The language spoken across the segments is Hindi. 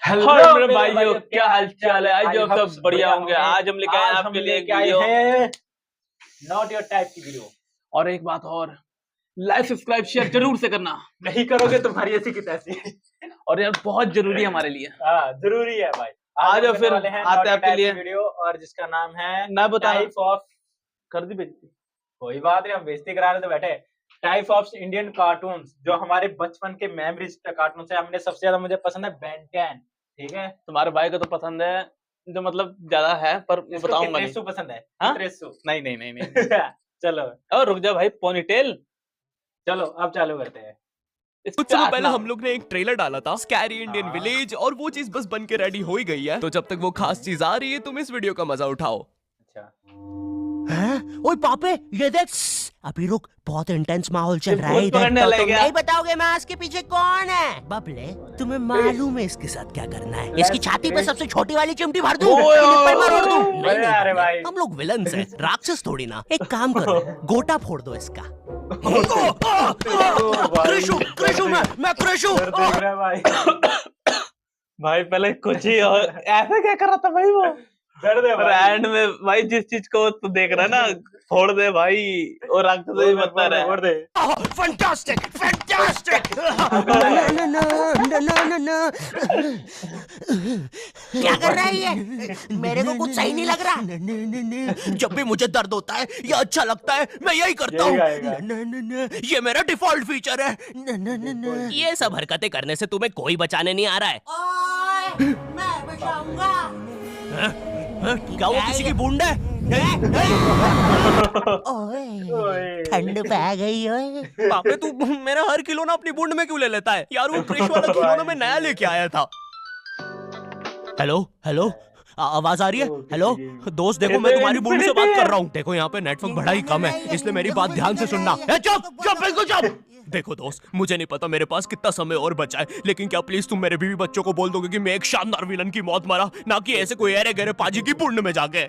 हेलो हेलो मेरे मेरे भाइयों, भाइयों, क्या हाल चाल है? आज आई आप होप सब बढ़िया होंगे। आज हम लेके आए हैं आज हम आपके लिए एक लेके आए वीडियो। हैं नॉट योर टाइप की वीडियो। और एक बात और, लाइक सब्सक्राइब शेयर जरूर से करना। नहीं करोगे तुम्हारी ऐसी की तैसी। और यार बहुत जरूरी है हमारे लिए। हाँ जरूरी है भाई। आज हम फिर करने वाले हैं आते नॉट हैं योर आपके टाइप लिए। की वीडियो और जिसका नाम है ना बताना, टाइप ऑफ। कर दी बेइज्जती। कोई बात नहीं, हम बेइज्जती करा रहे तो बैठे। टाइप ऑफ इंडियन कार्टून्स जो हमारे बचपन के मेमोरीज कार्टून से हमने सबसे ज्यादा मुझे पसंद है बेन 10। ठीक है, तुम्हारे भाई को तो पसंद है, जो मतलब ज्यादा है, पर मैं इसको बताऊंगा नहीं। कितरेसू पसंद है। हाँ? कितरेसू। नहीं नहीं नहीं नहीं। चलो और रुक जा भाई, पोनीटेल। चलो अब चालू करते हैं। कुछ समय पहले हम लोग ने एक ट्रेलर डाला था स्कैरी इंडियन विलेज, और वो चीज बस बन के रेडी हो ही गई है। तो जब तक वो खास चीज आ रही है तुम इस वीडियो का मजा उठाओ। अच्छा हैं? ओए पापे ये देख, अभी रुक, बहुत इंटेंस माहौल चल ये रहा है भूत इधर। पकड़ने तो लग तुम गया। नहीं बताओगे मास्क के पीछे कौन है? बबले, तुम्हें मालूम है इसके साथ क्या करना है? इसकी छाती पे सबसे छोटी वाली चिमटी भर दूं, ओए, निप्पल मार दूं। ओए, नहीं, नहीं, अरे बबले, भाई। हम लोग विलन्स हैं, राक्षस थोड़ी ना। एक काम करो, गोटा फोड़ दो इसका। कृषु, कृषु, मैं कृषु। डर देख रहा है भाई। भाई पहले कुछ ही और ऐसा क्या कर रहा था भाई वो। डर दे पर भाई। एंड में भाई जिस चीज को तू देख रहा है ना, फोड़ दे भाई। और राक्षस भी बता रहा है। फोड़ दे। Fantastic, fantastic. ना ना ना ना ना ना। क्या कर रहा है ये? मेरे को कुछ सही नहीं लग रहा। जब भी मुझे दर्द होता है या अच्छा लगता है मैं यही करता यही हूँ। गाएगा। ये मेरा डिफॉल्ट फीचर है। ये सब हरकतें करने से तुम्हें कोई बचाने नहीं आ रहा है। मैं बचाऊंगा। क्या वो किसी की बूंद है? ओए, ठंड पै गई ओए। पापे तू मेरा हर खिलौना अपनी बूंद में क्यों ले लेता है यार? वो क्रिश वाला खिलौना मैं नया लेके आया था। हेलो हेलो, आवाज आ रही है? हेलो दोस्त, देखो मैं तुम्हारी बूंद से बात कर रहा हूँ। देखो यहाँ पे नेटवर्क बड़ा ही कम है, इसलिए मेरी बात ध्यान से सुनना। चुप चुप, बिल्कुल चुप। देखो दोस्त, मुझे नहीं पता मेरे पास कितना समय और बचा है, लेकिन क्या प्लीज तुम मेरे बीवी बच्चों को बोल दोगे कि मैं एक शानदार विलन की मौत मरा, ना कि ऐसे कोई अरे गहरे पाजी की बूंद में जाके।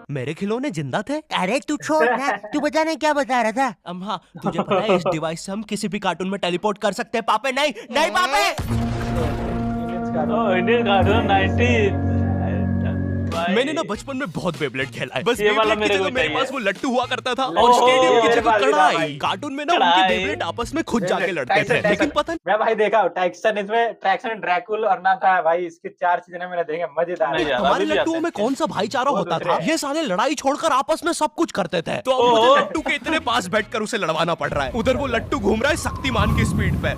मेरे खिलौने जिंदा थे? अरे तू छोड़ ना, तू बता नहीं क्या बता रहा था? हाँ, तुझे पता है इस डिवाइस से हम किसी भी कार्टून में टेलीपोर्ट कर सकते हैं। पापे नहीं, नहीं पापे। Indian cartoon 90। मैंने ना बचपन में बहुत बेब्लेड खेला है। बस ये वाला बेब्लेड की मेरे जगह को मेरे चाहिए। पास वो लट्टू हुआ करता था, ओहो, और स्टेडियम की मेरे जगह पास भी था कढ़ाई। भाई। कार्टून में ना उनके कढ़ाई। बेब्लेड आपस में खुद जाके लड़ते थे, टैक्सन, लेकिन पता मैं भाई देखा टैक्सन, इसमें टैक्सन ड्रैकुल और नाम था भाई। इसकी 4 चीजें मैंने देखे, मजेदार नहीं है। यार, हमारे अभी भी लट्टुओं आते में कौन सा भाईचारा वो होता दूसरे था? हैं। ये साले लड़ाई छोड़कर आपस में सब कुछ करते थे। तो अब ओहो। मुझे लट्टू के इतने पास बैठकर उसे लड़वाना पड़ रहा है। उधर वो लट्टू घूम रहा है शक्तिमान की स्पीड पे।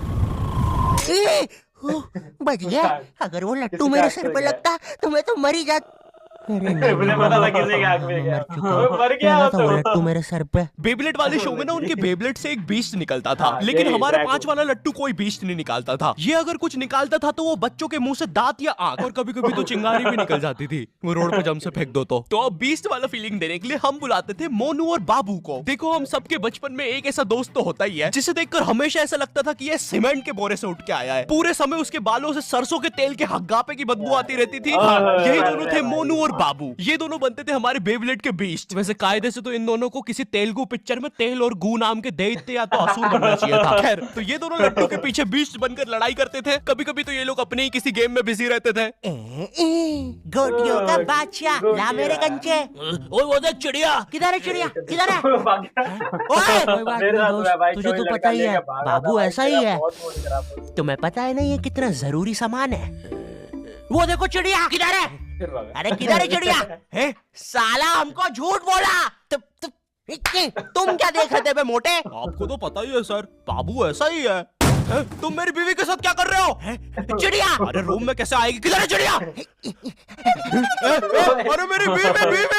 बच गया। अगर वो लट्टू मेरे सर पे लगता तो मैं तो मर ही जाता। अरे मुझे पता था किसी के आंख में गया। वो मर गया लगा वो था तो। वो लट्टू मेरे सर पे। बेब्लेड वाले शो में ना उनके बेब्लेड से एक बीस्ट निकलता था, हाँ, लेकिन यही, हमारा ड्रैगन। 5 वाला लट्टू कोई बीस्ट नहीं निकालता था। ये अगर कुछ निकालता था तो वो बच्चों के मुंह से दांत या आंख, और कभी कभी तो चिंगारी भी निकल जाती थी। वो रोड पे जम से फेंक दो तो अब बीस्ट वाला फीलिंग देने के लिए हम बुलाते थे मोनू और बाबू को। देखो हम सबके बचपन में एक ऐसा दोस्त तो होता ही है जिसे देखकर हमेशा ऐसा लगता था कि ये सीमेंट के बोरे से उठ के आया है। पूरे समय उसके बालों से सरसों के तेल के हग्गापे की बदबू आती रहती थी। यही दोनों थे मोनू और बाबू। ये दोनों बनते थे हमारे बेब्लेड के बीस्ट। वैसे कायदे से तो इन दोनों को किसी तेलुगु पिक्चर में तेल और गू नाम के दैत्य या तो असुर बनना चाहिए था। खैर, तो ये दोनों लट्टू के पीछे बीस्ट बनकर लड़ाई करते थे। कभी कभी तो ये लोग अपने ही किसी गेम में बिजी रहते थे। गोटियों का बादशाह, ला मेरे कंचे। ओए वो देख चिड़िया, किधर है चिड़िया, किधर है? भाग गया। ओए कोई बात मेरे नहीं साथ हुआ है भाई, दोस्त, तुझे कोई तो लड़का पता ही है लेके भागा था बाबू भाई, ऐसा ही मेरा है। बहुत मूड खराब हो गया। तुम्हें पता है ना ये कितना जरूरी सामान है। वो देखो चिड़िया, किधर है? फिर भागा। अरे किधर है चिड़िया? हैं? साला हमको झूठ बोला। तुम क्या देख रहे थे बे मोटे? आपको तो पता ही है सर, बाबू ऐसा ही है। तुम मेरी बीवी के साथ क्या कर रहे हो? चिड़िया, अरे रूम में कैसे आएगी? किधर है चिड़िया? अरे मेरी बीवी।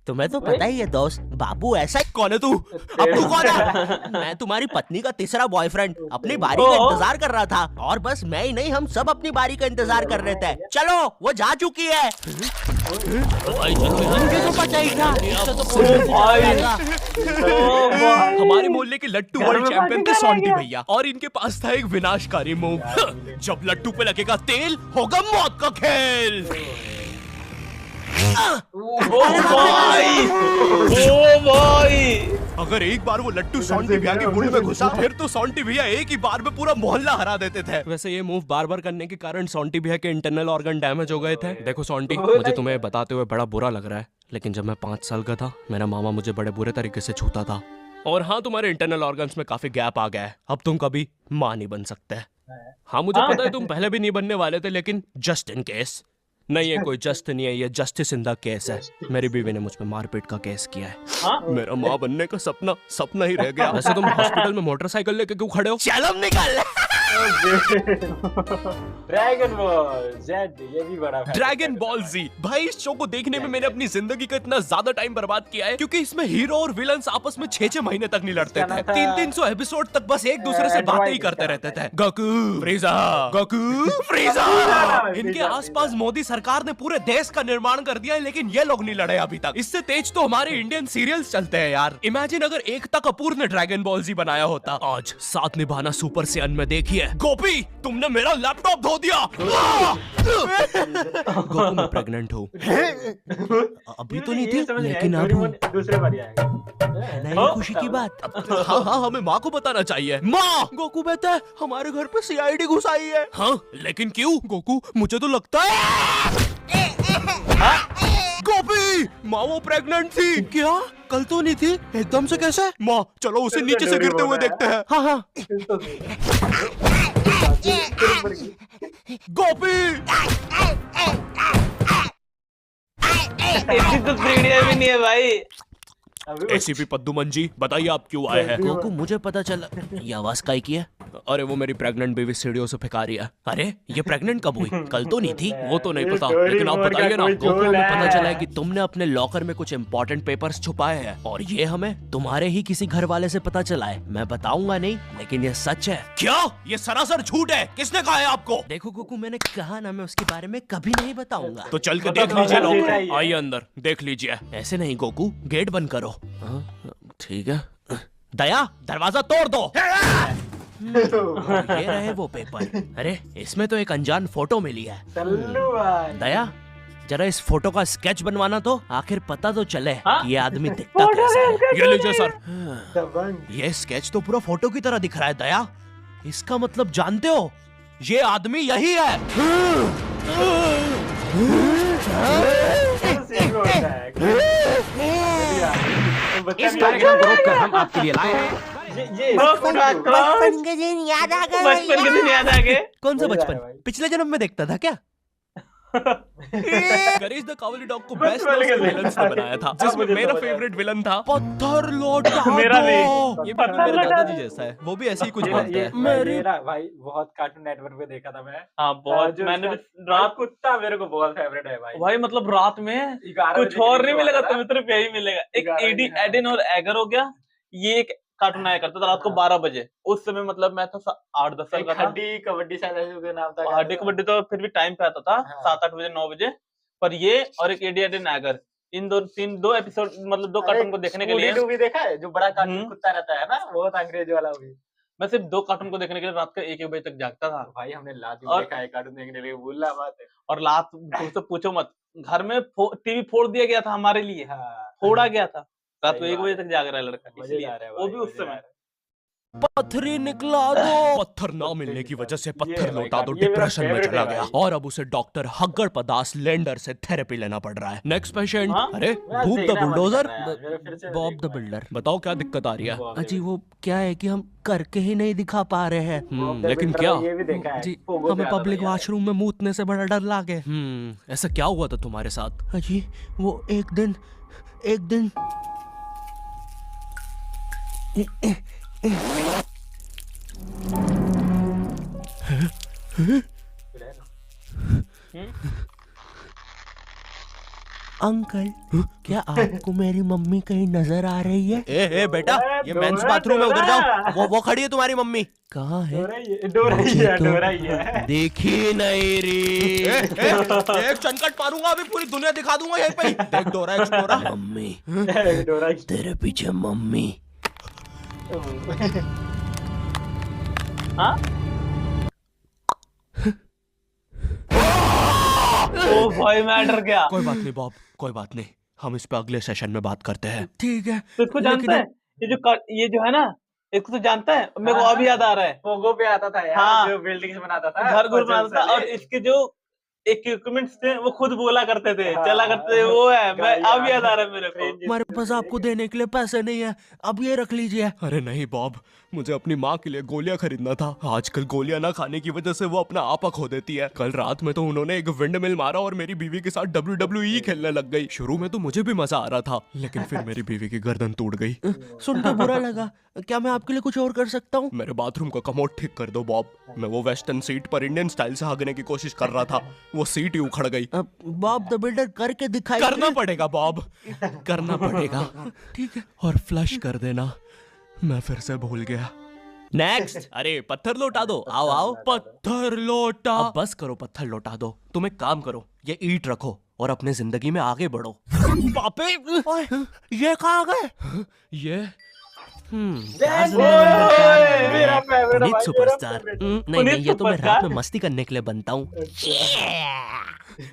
तुम्हें तो पता ही है दोस्त, बाबू ऐसा ही। कौन है तू? अब तू कौन है? मैं तुम्हारी पत्नी का तीसरा बॉयफ्रेंड, अपनी बारी का इंतजार कर रहा था। और बस मैं ही नहीं, हम सब अपनी बारी का इंतजार कर रहे थे। चलो वो जा चुकी है। मुझे तो पता ही था, इससे तो कोई नहीं जाएगा। हमारे मोहल्ले के लट्टू वर्ल्ड चैंपियन थे सोंटी भैया, और इनके पास था एक विनाशकारी मूव। जब लट्टू पे लगेगा तेल, होगा मौत का खेल। ओ भाई, ओ भाई। अगर एक बार वो लट्टू सोंटी भैया के मुंह में घुसा फिर तो सोंटी भैया एक ही बार में पूरा मोहल्ला हरा देते थे। वैसे ये मूव बार बार करने के कारण सोंटी भैया के इंटरनल ऑर्गन डैमेज हो गए थे। देखो सोंटी, मुझे तुम्हें बताते हुए बड़ा बुरा लग रहा है, लेकिन जब मैं 5 साल का था मेरा मामा मुझे बड़े बुरे तरीके से छूता था। और हाँ, तुम्हारे इंटरनल ऑर्गन्स में काफी गैप आ गया है, अब तुम कभी माँ नहीं बन सकते। हाँ मुझे पता है तुम पहले भी नहीं बनने वाले थे, लेकिन जस्ट इन केस। नहीं, ये कोई जस्ट नहीं है, ये जस्टिस इन द केस है। मेरी बीवी ने मुझ पे मारपीट का केस किया है। मेरा माँ बनने का सपना ही रह गया। वैसे तुम हॉस्पिटल में मोटरसाइकिल लेके क्यों खड़े हो? शर्म निकाल। ड्रैगन बॉल जेड, ये भी बड़ा ड्रैगन बॉल जी भाई, इस शो को देखने में मैंने अपनी जिंदगी का इतना ज्यादा टाइम बर्बाद किया है, क्योंकि इसमें हीरो और विलन्स आपस में 6-6 महीने तक नहीं लड़ते थे। 300 एपिसोड तक बस एक दूसरे से बातें ही करते रहते थे। Goku फ्रीजा, Goku फ्रीजा। इनके आसपास मोदी सरकार ने पूरे देश का निर्माण कर दिया है, लेकिन ये लोग नहीं लड़े अभी तक। इससे तेज तो हमारे इंडियन सीरियल्स चलते हैं यार। इमेजिन अगर एकता कपूर ने ड्रैगन बॉल जी बनाया होता। आज साथ निभाना सुपर सेयन में देखिए। गोपी, तुमने मेरा लैपटॉप धो दिया। गोपू, मैं प्रेग्नेंट हूँ। अभी तो नहीं थी, लेकिन अब हूँ। दूसरे बार आएगा नहीं, खुशी की बात। हाँ हाँ, हमें माँ को बताना चाहिए। माँ, गोकू कहता है हमारे घर पे सीआईडी घुस आई है। हाँ, लेकिन क्यों? गोकू, मुझे तो लगता है गोपी माँ वो प्रेग्नेंट थी। क्या? कल तो नहीं थी, एकदम से कैसे? माँ चलो उसे नीचे से गिरते हुए देखते हैं। हाँ हाँ। गोपी, इतनी तो सीढ़ियाँ भी नहीं है भाई। एसीपी पद्दूमन जी, बताइए आप क्यों आए हैं? गोकू, मुझे पता चला। ये आवाज काहे की है? अरे वो मेरी प्रेग्नेंट बेबी सीढ़ियों से फेंका रही है। अरे ये प्रेग्नेंट कब हुई? कल तो नहीं थी। वो तो नहीं पता, लेकिन आप बताइए ना। गोकू, हमें पता चला है कि तुमने अपने लॉकर में कुछ इंपॉर्टेंट पेपर्स छुपाए हैं, और ये हमें तुम्हारे ही किसी घर वाले से पता चला है। मैं बताऊंगा नहीं, लेकिन ये सच है। क्या? ये सरासर झूठ है। किसने कहा है आपको? देखो गोकू, मैंने कहा ना, मैं उसके बारे में कभी नहीं बताऊंगा। तो चल के देख लीजिए लॉकर। आइए अंदर, देख लीजिए। ऐसे नहीं गोकू, गेट बंद करो। ठीक है। दया, दरवाजा तोड़ दो। ये रहे वो पेपर। अरे इसमें तो एक अनजान फोटो मिली है। दया, जरा इस फोटो का स्केच बनवाना तो, आखिर पता तो चले कि ये आदमी दिखता कैसा है। ये लीजिए सर। ये स्केच तो पूरा फोटो की तरह दिख रहा है दया। इसका मतलब जानते हो, ये आदमी यही है। इस कार्यक्रम को रोककर हम आपके लिए लाए हैं बचपन के दिन याद आ बचपन के दिन याद आ गए। कौन सा बचपन? पिछले जन्म में देखता था क्या? करेज द कावली डॉग को बेस्ट विलन्स ने बनाया था, जिसमें मेरा फेवरेट विलन था पत्थर लौटा दो। मेरा भी। ये बिल्कुल मेरे दादाजी जैसा है, वो भी ऐसे ही कुछ बोलते हैं। मेरा भाई बहुत कार्टून नेटवर्क पे देखा था मैं। हाँ बहुत, मैंने भी रात कुत्ता मेरे को बहुत फेवरेट है भाई। भाई मतलब रात में 11 कुछ बजे और नहीं के मिलेगा, बाद तुम्हें सिर्फ यही मिलेगा। एक 11 एडी बजे। एडिन और एगर हो गया, ये एक कार्टून आया करता था रात को 12 बजे। उस समय मतलब मैं था 8-10 साल का था। हड्डी कबड्डी शायद ऐसे उसका नाम था। हड्डी कबड्डी तो फिर भी टाइम पे आता था, हाँ। 7-8 बजे 9 बजे। पर ये और एक एडी एडिन एगर, इन दो एपिसोड मतलब 2 कार्टून को देखने के लिए स्कूली-डू भी देखा है, जो बड़ा कार्टून हम्म। कुत्ता रहता है ना, बहुत अंग्रेज वाला भी। मैं सिर्फ 2 कार्टून को देखने के लिए रात के 1-1 बजे तक जागता था। भाई हमने लात और- देखा है कार्टून देखने के लिए, भूलना बात है। और रात तुमसे पूछो मत, घर में टीवी फोड़ दिया गया था हमारे लिए, हाँ। फोड़ा गया था। रात को सही 1 बजे बात तक जाग रहा है लड़का, इसलिए मजेदार है वो भाई, भी उस मजेदार समय। है। पत्थरी निकला दो। पत्थर ना मिलने की वजह से पत्थर लौटा दो ये मेरा डिप्रेशन में favorite चला है गया, भाई। और अब उसे डॉक्टर हग्गड़ पदास लेंडर से थेरेपी लेना पड़ रहा है। Next patient. हाँ? अरे यार, भूप द देखना मत बुलडोजर। करना यार, मेरे फिर से बॉब द देखना है। बिल्डर। बताओ क्या दिक्कत आ रही है? बॉब द अजी वो क्या है कि हम करके ही नहीं दिखा पा रहे हैं। बॉब द लेकिन बिल्डर क्या? ये भी देखा है। जी, वो बहुत हमें ज्यादा पब्लिक बढ़िया है। वॉशरूम में मूतने से बड़ा डर लागे। ऐसा क्या हुआ था तुम्हारे साथ? अजी वो एक दिन अंकल, क्या आपको मेरी मम्मी कहीं नजर आ रही है? ए बेटा, ये मेंस बाथरूम है, उधर जाओ। वो खड़ी है तुम्हारी मम्मी। कहाँ है? डोरा ही मुझे है, तो डोरा ही है। देखी नहीं रही। एक चनकट मारूंगा, अभी पूरी दुनिया दिखा दूंगा यहीं पे ही। देख डोरा एक्सप्लोरा। मम्मी, डोरा ही। तेरे पीछे मम्मी। हाँ? ओ भाई मैं डर गया। कोई बात नहीं बॉब, कोई बात नहीं, हम इस पे अगले सेशन में बात करते हैं। ठीक है, तो इसको जानता है, ये जो है ना, इसको तो जानता है, मेरे को हाँ, अभी याद आ रहा है, पोगो पे आता था यार, हाँ। जो बिल्डिंग्स बनाता था, घर और बनाता था, और इसके जो इक्विपमेंट्स थे वो खुद बोला करते थे, हाँ, चला करते थे, वो है, मैं गाड़ी, अब याद आ रहा है मेरे को। हमारे पास आपको देने के लिए पैसे नहीं है, अब ये रख लीजिए। अरे नहीं बॉब, मुझे अपनी माँ के लिए गोलियां खरीदना था। आजकल गोलियां ना खाने की वजह से वो अपना आपा खो देती है। कल रात में तो उन्होंने एक विंड मिल मारा और मेरी बीवी के साथ WWE खेलने लग गई। शुरू में तो मुझे भी मजा आ रहा था, लेकिन फिर मेरी बीवी की गर्दन टूट गई। सुनकर बुरा लगा। क्या मैं आपके लिए कुछ और कर सकता हूँ? मेरे बाथरूम का कमोड ठीक कर दो बॉब। मैं वो वेस्टर्न सीट पर इंडियन स्टाइल से भागने की कोशिश कर रहा था, वो सीट ही उखड़ गई। बॉब द बिल्डर करके दिखाई। करना पड़ेगा बॉब, करना पड़ेगा। ठीक है, और फ्लश कर देना। मैं फिर से भूल गया। नेक्स्ट। अरे पत्थर लौटा दो, आओ आओ। पत्थर लौटा। अब बस करो, पत्थर लौटा दो। तुम एक काम करो, ये ईंट रखो और अपने जिंदगी में आगे बढ़ो। पापे, ये कहाँ गए? ये मेरा फेवरेट पुनीत भाई, सुपरस्टार। मेरा नहीं नहीं, ये तो मैं रात में मस्ती करने के लिए बनता हूँ।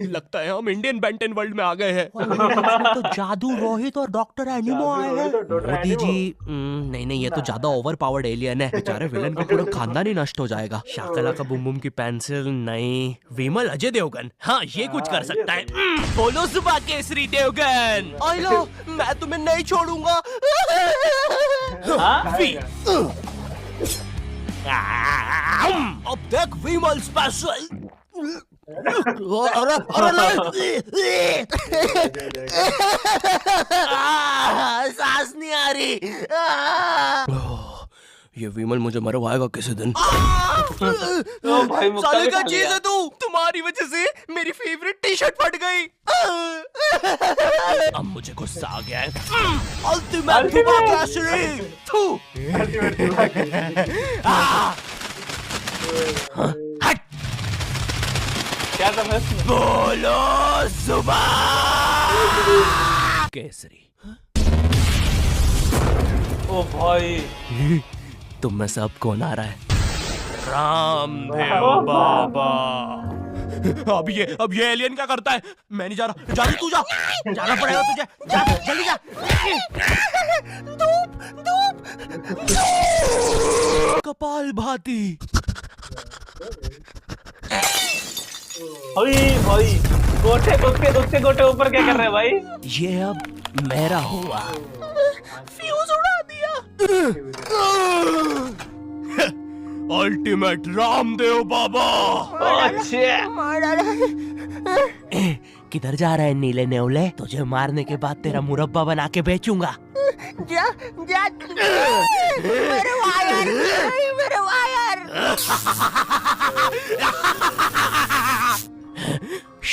लगता है हम इंडियन बेंटन वर्ल्ड में आ गए हैं। तो जादू रोहित और डॉक्टर एनिमो आए हैं। मोदी जी, नहीं नहीं, ये तो ज्यादा ओवर पावर्ड एलियन है। बेचारे विलन का पूरा खानदान ही नष्ट हो जाएगा। शाकला का बुम बुम की पेंसिल नहीं। विमल अजय देवगन, हाँ ये कुछ कर सकता है। बोलो सुबह केसरी देवगन। आई लो, मैं तुम्हें नहीं छोड़ूंगा। अब देख विमल स्पेशल। सांस नहीं आ रही। ये विमल मुझे मरवाएगा किसी दिन। भाई मुक्का साले भी का खा चीज लिया। है तू, तुम्हारी वजह से मेरी फेवरेट टी शर्ट फट गई। अब मुझे गुस्सा आ गया है। अल्टीमेट सुबह केसरी। थू। हट। क्या था मैं इसमें? बोलो सुबह केसरी। ओ भाई, तुम में से अब कौन आ रहा है? रामदेव बाबा। अब ये एलियन क्या करता है? मैं नहीं जा रहा। जा तू, जा। जाना पड़ेगा तुझे। जा जल्दी जा। धूप। कपाल भाती। भाई गोटे गोटे ऊपर क्या कर रहे हैं भाई? ये अब मेरा हुआ। फ्यूज उड़ा दिया। अल्टीमेट रामदेव बाबा। अच्छा, किधर जा रहा है नीले नेवले? तुझे मारने के बाद तेरा मुरब्बा बना के बेचूंगा। मेरे वायर।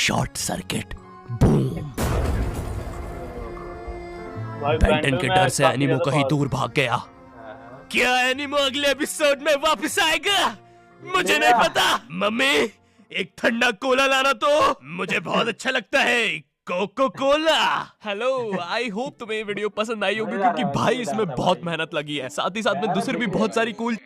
Short circuit. बूम। बेंटन के डर से एनिमो कहीं दूर भाग गया। क्या एनिमो अगले एपिसोड में वापस आएगा? मुझे नहीं पता। मम्मी, एक ठंडा कोला लाना तो। मुझे बहुत अच्छा लगता है Coca Cola. Hello, I hope तुम्हें ये वीडियो पसंद आई होगी, क्योंकि भाई इसमें बहुत मेहनत लगी है। साथ ही साथ में दूसरी भी बहुत सारी कूल।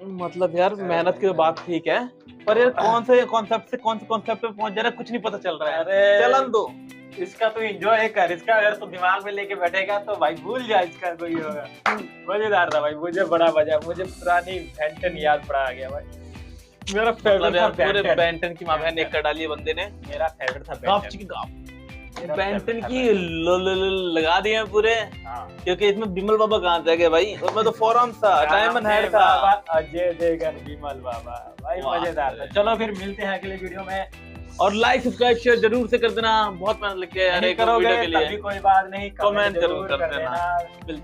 मतलब यार मेहनत की बात ठीक है, पर यार कौन से कॉन्सेप्ट पे पहुंच जा रहा है कुछ नहीं पता चल रहा है। अरे चलन दो, इसका तो एंजॉय कर। इसका अगर तू दिमाग में लेके बैठेगा तो भाई भूल जा, इसका कोई होगा। मजेदार था भाई, मुझे बड़ा मजा। मुझे पुरानी बेंटन याद पड़ा आ गया भाई। मेरा फेवरेट था पूरे बेंटन। बेंटन की माँ बहन एक कर डाली है बंदे ने। मेरा फेवरेट था गाप बेंटन। चिकी गाप। मेरा बेंटन फेवरेट था की लगा दिए हैं पूरे, हाँ। क्योंकि इसमें बिमल बाबा कहाँ से गए भाई? उसमें तो फॉरम था, डायमंड हेड था। बाबा, अजय देवगन, विमल बाबा भाई, वाह। मजेदार था। चलो फिर मिलते हैं अगले वीडियो में। और लाइक सब्सक्राइब शेयर जरूर से कर देना, बहुत मेहनत लग गया है नहीं एक करोगे वीडियो के लिए। तभी कोई बात नहीं, कमेंट जरूर कर देना। देना। मिलते हैं।